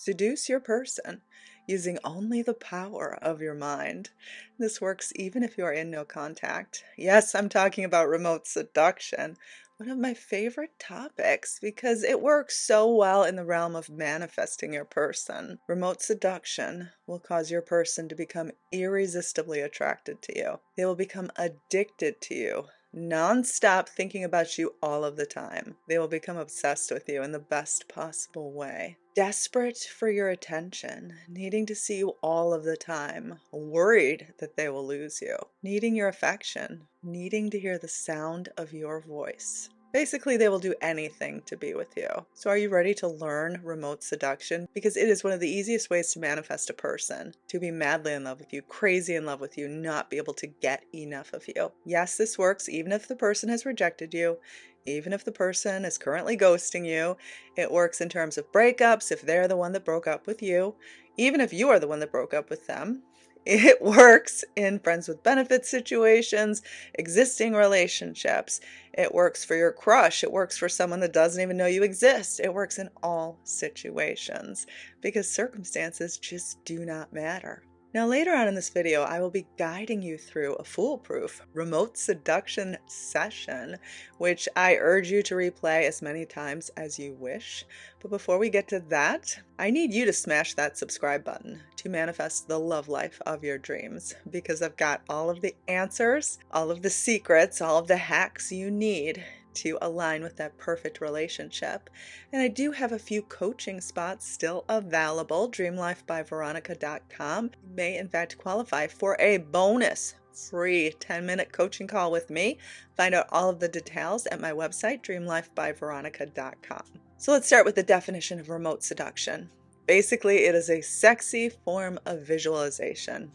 Seduce your person using only the power of your mind. This works even if you are in no contact. Yes, I'm talking about remote seduction, one of my favorite topics because it works so well in the realm of manifesting your person. Remote seduction will cause your person to become irresistibly attracted to you. They will become addicted to you. Non-stop thinking about you all of the time. They will become obsessed with you in the best possible way. Desperate for your attention, needing to see you all of the time, worried that they will lose you, needing your affection, needing to hear the sound of your voice. Basically, they will do anything to be with you. So are you ready to learn remote seduction? Because it is one of the easiest ways to manifest a person, to be madly in love with you, crazy in love with you, not be able to get enough of you. Yes, this works even if the person has rejected you, even if the person is currently ghosting you. It works in terms of breakups if they're the one that broke up with you, even if you are the one that broke up with them. It works in friends with benefits situations, existing relationships. It works for your crush. It works for someone that doesn't even know you exist. It works in all situations because circumstances just do not matter. Now, later on in this video, I will be guiding you through a foolproof remote seduction session, which I urge you to replay as many times as you wish. But before we get to that, I need you to smash that subscribe button to manifest the love life of your dreams, because I've got all of the answers, all of the secrets, all of the hacks you need to align with that perfect relationship. And I do have a few coaching spots still available. dreamlifebyveronica.com. You may in fact qualify for a bonus free 10-minute coaching call with me. Find out all of the details at my website, dreamlifebyveronica.com. So let's start with the definition of remote seduction. Basically, it is a sexy form of visualization.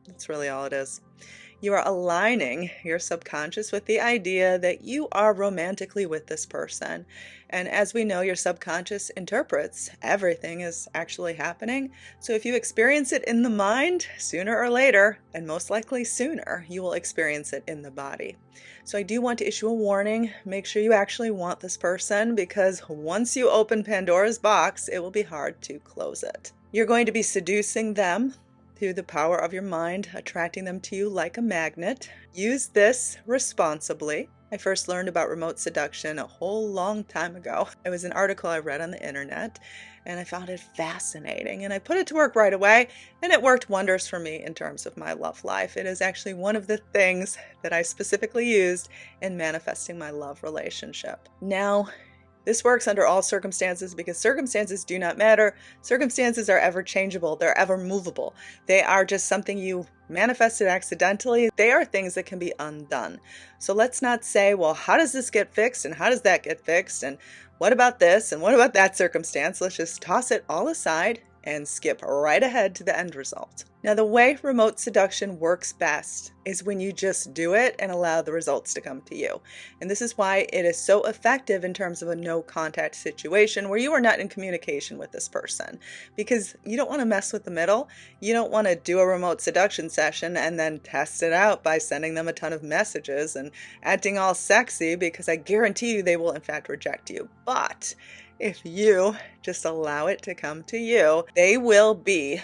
That's really all it is. You are aligning your subconscious with the idea that you are romantically with this person. And as we know, your subconscious interprets everything is actually happening. So if you experience it in the mind, sooner or later, and most likely sooner, you will experience it in the body. So I do want to issue a warning. Make sure you actually want this person, because once you open Pandora's box, it will be hard to close it. You're going to be seducing them through the power of your mind, attracting them to you like a magnet. Use this responsibly. I first learned about remote seduction a whole long time ago. It was an article I read on the internet, and I found it fascinating, and I put it to work right away, and it worked wonders for me in terms of my love life. It is actually one of the things that I specifically used in manifesting my love relationship. Now, this works under all circumstances because circumstances do not matter. Circumstances are ever changeable. They're ever movable. They are just something you manifested accidentally. They are things that can be undone. So let's not say, well, how does this get fixed? And how does that get fixed? And what about this? And what about that circumstance? Let's just toss it all aside and skip right ahead to the end result. Now, the way remote seduction works best is when you just do it and allow the results to come to you. And this is why it is so effective in terms of a no contact situation where you are not in communication with this person, because you don't want to mess with the middle. You don't want to do a remote seduction session and then test it out by sending them a ton of messages and acting all sexy, because I guarantee you they will in fact reject you. But if you just allow it to come to you, they will be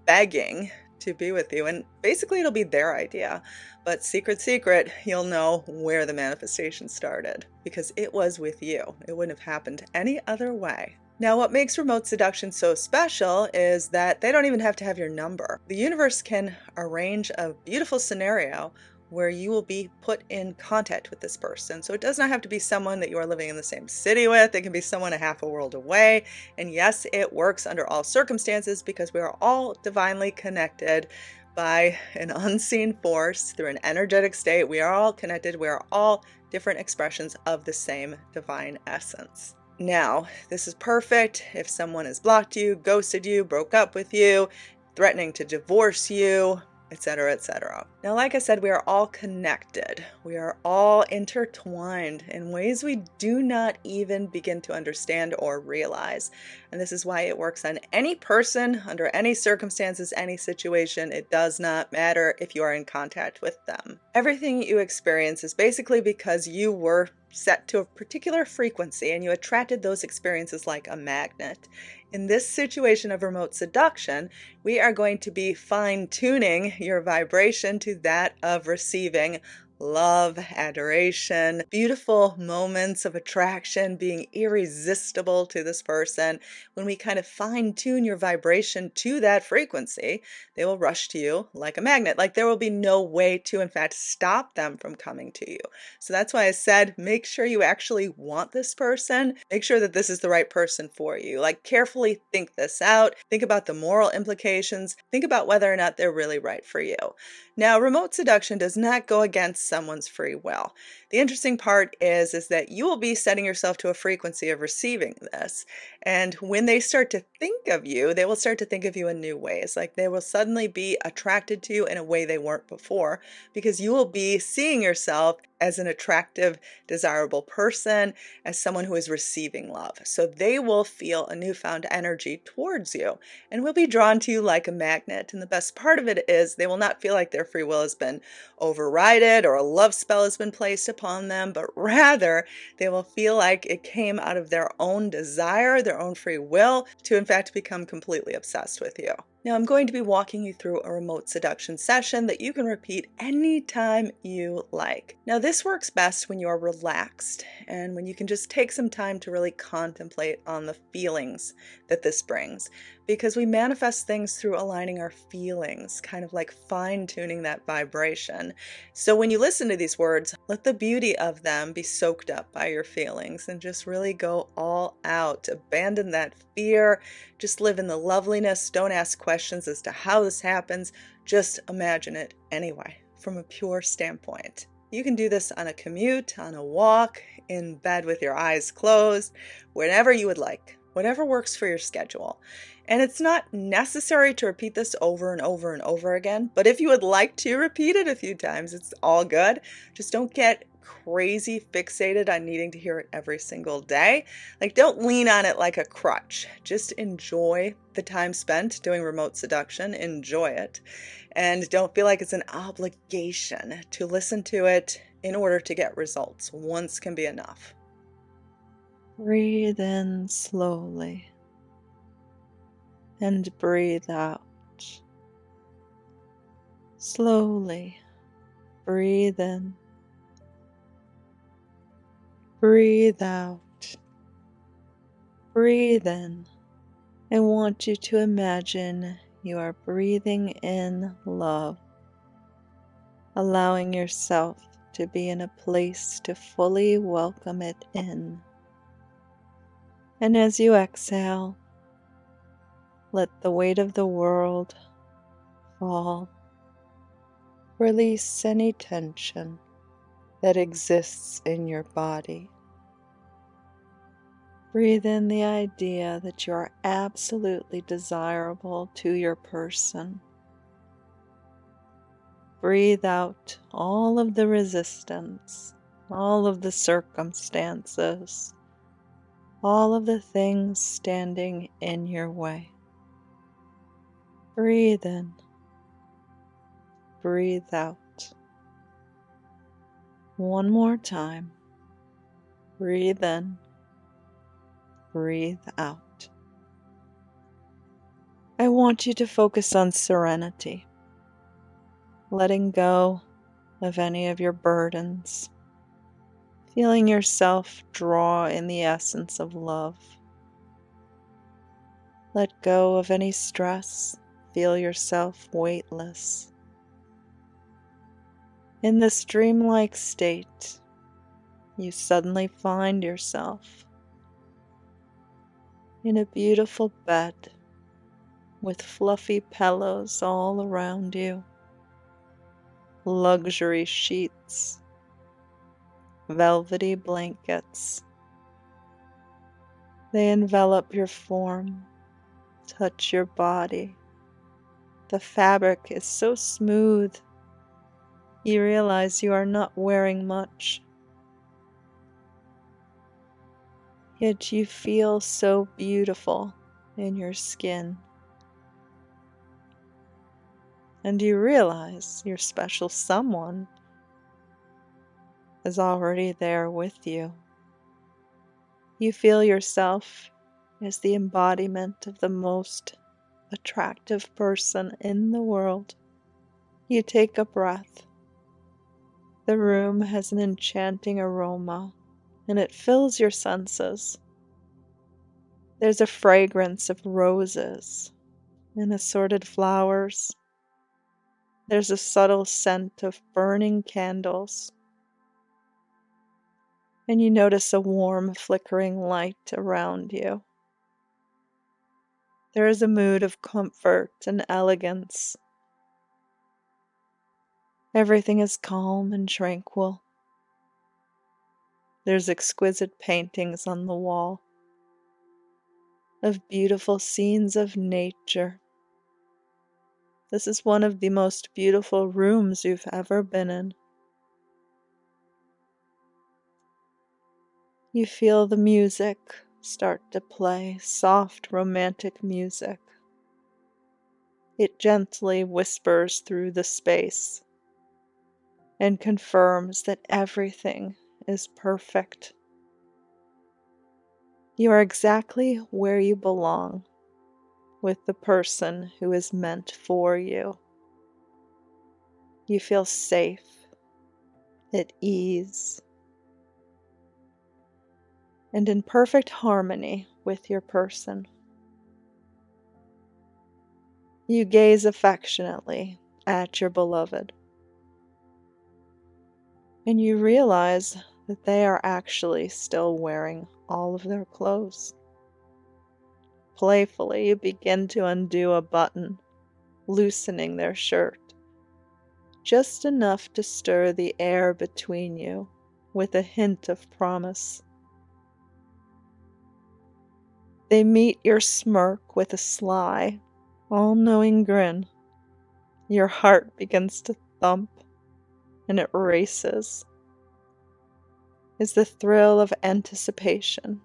begging to be with you. And basically it'll be their idea. But secret, you'll know where the manifestation started, because it was with you. It wouldn't have happened any other way. Now, what makes remote seduction so special is that they don't even have to have your number. The universe can arrange a beautiful scenario where you will be put in contact with this person. So it does not have to be someone that you are living in the same city with. It can be someone a half a world away. And yes, it works under all circumstances because we are all divinely connected by an unseen force through an energetic state. We are all connected. We are all different expressions of the same divine essence. Now, this is perfect if someone has blocked you, ghosted you, broke up with you, threatening to divorce you, etc., etc. Now, like I said, we are all connected. We are all intertwined in ways we do not even begin to understand or realize. And this is why it works on any person, under any circumstances, any situation. It does not matter if you are in contact with them. Everything you experience is basically because you were set to a particular frequency and you attracted those experiences like a magnet. In this situation of remote seduction, we are going to be fine tuning your vibration to that of receiving love, adoration, beautiful moments of attraction, being irresistible to this person. When we kind of fine tune your vibration to that frequency, they will rush to you like a magnet. Like there will be no way to, in fact, stop them from coming to you. So that's why I said, make sure you actually want this person. Make sure that this is the right person for you. Like carefully think this out. Think about the moral implications. Think about whether or not they're really right for you. Now, remote seduction does not go against someone's free will. The interesting part is that you will be setting yourself to a frequency of receiving this. And when they start to think of you, they will start to think of you in new ways. Like they will suddenly be attracted to you in a way they weren't before, because you will be seeing yourself as an attractive, desirable person, as someone who is receiving love. So they will feel a newfound energy towards you and will be drawn to you like a magnet. And the best part of it is they will not feel like their free will has been overridden or a love spell has been placed upon them, but rather they will feel like it came out of their own desire, their own free will, to in fact become completely obsessed with you. Now, I'm going to be walking you through a remote seduction session that you can repeat anytime you like. Now, this works best when you're relaxed and when you can just take some time to really contemplate on the feelings that this brings, because we manifest things through aligning our feelings, kind of like fine-tuning that vibration. So when you listen to these words, let the beauty of them be soaked up by your feelings and just really go all out. Abandon that fear. Just live in the loveliness. Don't ask questions as to how this happens. Just imagine it anyway, from a pure standpoint. You can do this on a commute, on a walk, in bed with your eyes closed, whenever you would like, whatever works for your schedule. And it's not necessary to repeat this over and over and over again, but if you would like to repeat it a few times, it's all good. Just don't get crazy fixated on needing to hear it every single day. Like, don't lean on it like a crutch. Just enjoy the time spent doing remote seduction. Enjoy it. And don't feel like it's an obligation to listen to it in order to get results. Once can be enough. Breathe in slowly and breathe out. Slowly breathe in. Breathe out. Breathe in. I want you to imagine you are breathing in love, allowing yourself to be in a place to fully welcome it in. And as you exhale, let the weight of the world fall. Release any tension that exists in your body. Breathe in the idea that you are absolutely desirable to your person. Breathe out all of the resistance, all of the circumstances, all of the things standing in your way. Breathe in. Breathe out. One more time. Breathe in. Breathe out. I want you to focus on serenity, letting go of any of your burdens, feeling yourself draw in the essence of love. Let go of any stress, feel yourself weightless. In this dreamlike state, you suddenly find yourself in a beautiful bed with fluffy pillows all around you, luxury sheets, velvety blankets. They envelop your form, touch your body. The fabric is so smooth, you realize you are not wearing much. Yet you feel so beautiful in your skin. And you realize your special someone is already there with you. You feel yourself as the embodiment of the most attractive person in the world. You take a breath. The room has an enchanting aroma, and it fills your senses. There's a fragrance of roses and assorted flowers. There's a subtle scent of burning candles, and you notice a warm, flickering light around you. There is a mood of comfort and elegance. Everything is calm and tranquil. There's exquisite paintings on the wall of beautiful scenes of nature. This is one of the most beautiful rooms you've ever been in. You feel the music start to play, soft, romantic music. It gently whispers through the space and confirms that everything is perfect. You are exactly where you belong, with the person who is meant for you. You feel safe, at ease, and in perfect harmony with your person. You gaze affectionately at your beloved, and you realize that they are actually still wearing all of their clothes. Playfully, you begin to undo a button, loosening their shirt, just enough to stir the air between you with a hint of promise. They meet your smirk with a sly, all-knowing grin. Your heart begins to thump, and it races as the thrill of anticipation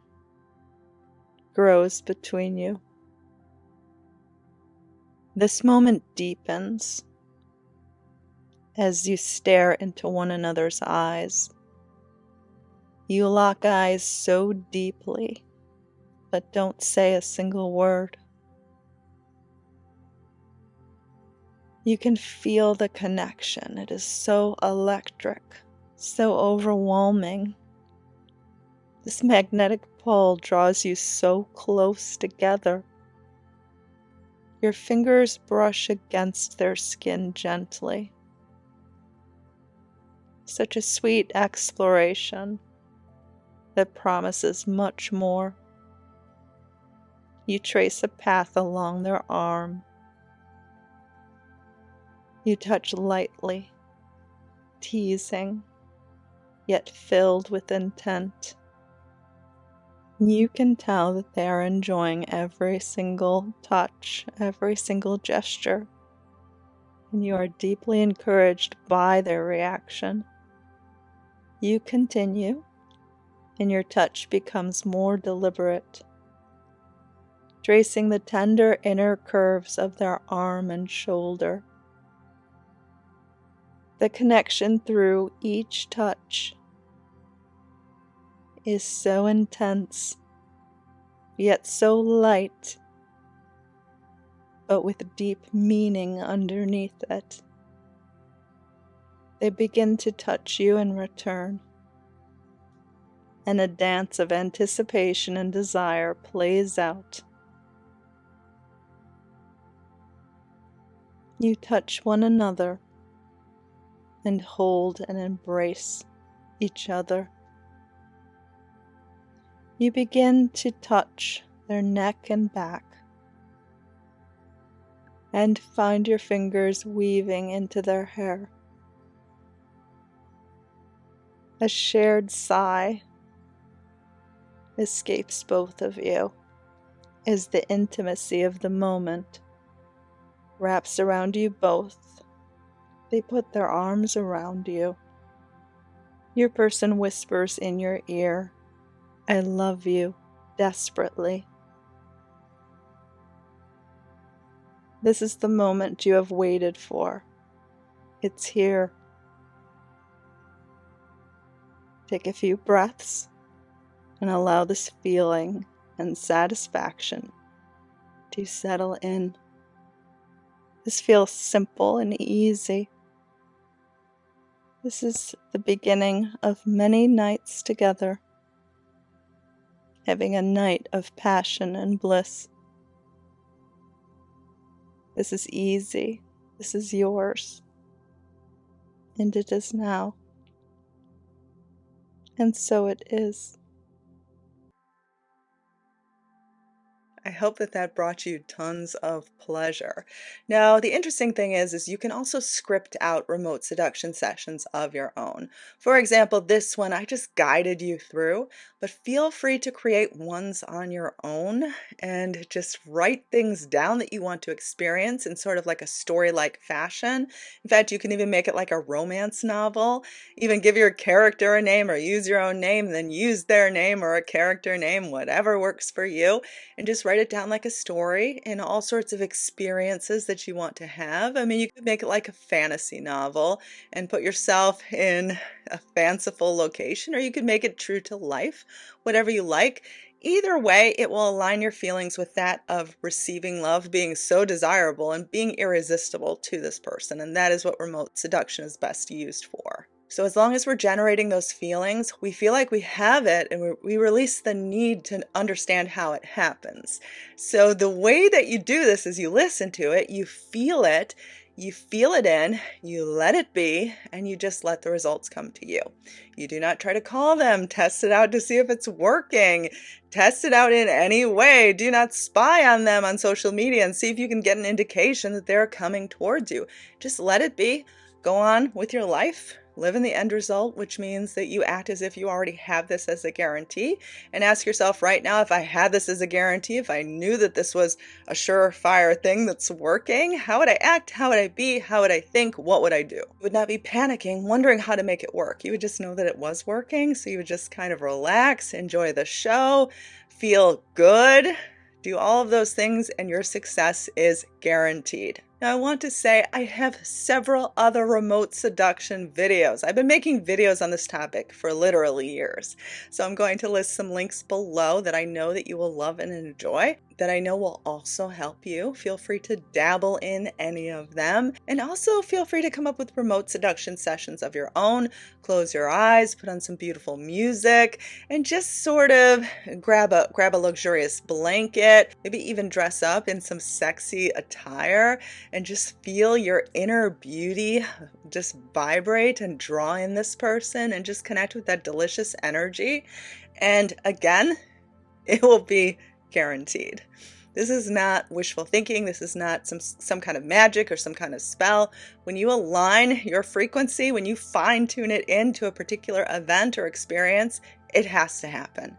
grows between you. This moment deepens as you stare into one another's eyes. You lock eyes so deeply, but don't say a single word. You can feel the connection. It is so electric, so overwhelming. This magnetic pull draws you so close together. Your fingers brush against their skin gently. Such a sweet exploration that promises much more. You trace a path along their arm. You touch lightly, teasing, yet filled with intent. You can tell that they are enjoying every single touch, every single gesture, and you are deeply encouraged by their reaction. You continue, and your touch becomes more deliberate, tracing the tender inner curves of their arm and shoulder. The connection through each touch is so intense, yet so light, but with deep meaning underneath it. They begin to touch you in return, and a dance of anticipation and desire plays out. You touch one another and hold and embrace each other. You begin to touch their neck and back, and find your fingers weaving into their hair. A shared sigh escapes both of you as the intimacy of the moment wraps around you both. They put their arms around you. Your person whispers in your ear, "I love you," desperately. This is the moment you have waited for. It's here. Take a few breaths and allow this feeling and satisfaction to settle in. This feels simple and easy. This is the beginning of many nights together, having a night of passion and bliss. This is easy. This is yours. And it is now. And so it is. I hope that that brought you tons of pleasure. Now, the interesting thing is you can also script out remote seduction sessions of your own. For example, this one I just guided you through, but feel free to create ones on your own and just write things down that you want to experience in sort of like a story-like fashion. In fact, you can even make it like a romance novel. Even give your character a name or use your own name, then use their name or a character name, whatever works for you, and just write it down like a story and all sorts of experiences that you want to have. I mean, you could make it like a fantasy novel and put yourself in a fanciful location, or you could make it true to life, whatever you like. Either way, it will align your feelings with that of receiving love being so desirable and being irresistible to this person. And that is what remote seduction is best used for. So as long as we're generating those feelings, we feel like we have it, and we release the need to understand how it happens. So the way that you do this is you listen to it, you feel it in, you let it be, and you just let the results come to you. You do not try to call them, test it out to see if it's working. Test it out in any way. Do not spy on them on social media and see if you can get an indication that they're coming towards you. Just let it be. Go on with your life. Live in the end result, which means that you act as if you already have this as a guarantee, and ask yourself right now, if I had this as a guarantee, if I knew that this was a surefire thing that's working, how would I act? How would I be? How would I think? What would I do? You would not be panicking, wondering how to make it work. You would just know that it was working, so you would just kind of relax, enjoy the show, feel good, do all of those things, and your success is guaranteed. Now, I want to say I have several other remote seduction videos. I've been making videos on this topic for literally years. So I'm going to list some links below that I know that you will love and enjoy, that I know will also help you. Feel free to dabble in any of them. And also feel free to come up with remote seduction sessions of your own. Close your eyes, put on some beautiful music, and just sort of grab a luxurious blanket, maybe even dress up in some sexy attire, and just feel your inner beauty just vibrate and draw in this person and just connect with that delicious energy. And again, it will be guaranteed. This is not wishful thinking. This is not some kind of magic or some kind of spell. When you align your frequency, when you fine tune it into a particular event or experience, it has to happen.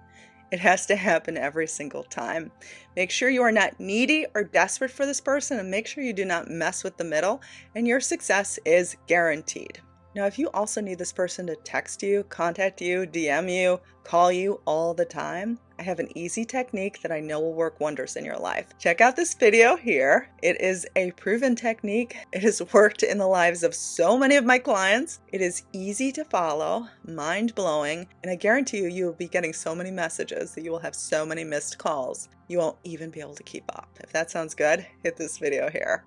It has to happen every single time. Make sure you are not needy or desperate for this person, and make sure you do not mess with the middle, and your success is guaranteed. Now, if you also need this person to text you, contact you, DM you, call you all the time, I have an easy technique that I know will work wonders in your life. Check out this video here. It is a proven technique. It has worked in the lives of so many of my clients. It is easy to follow, mind-blowing, and I guarantee you, you will be getting so many messages that you will have so many missed calls. You won't even be able to keep up. If that sounds good, hit this video here.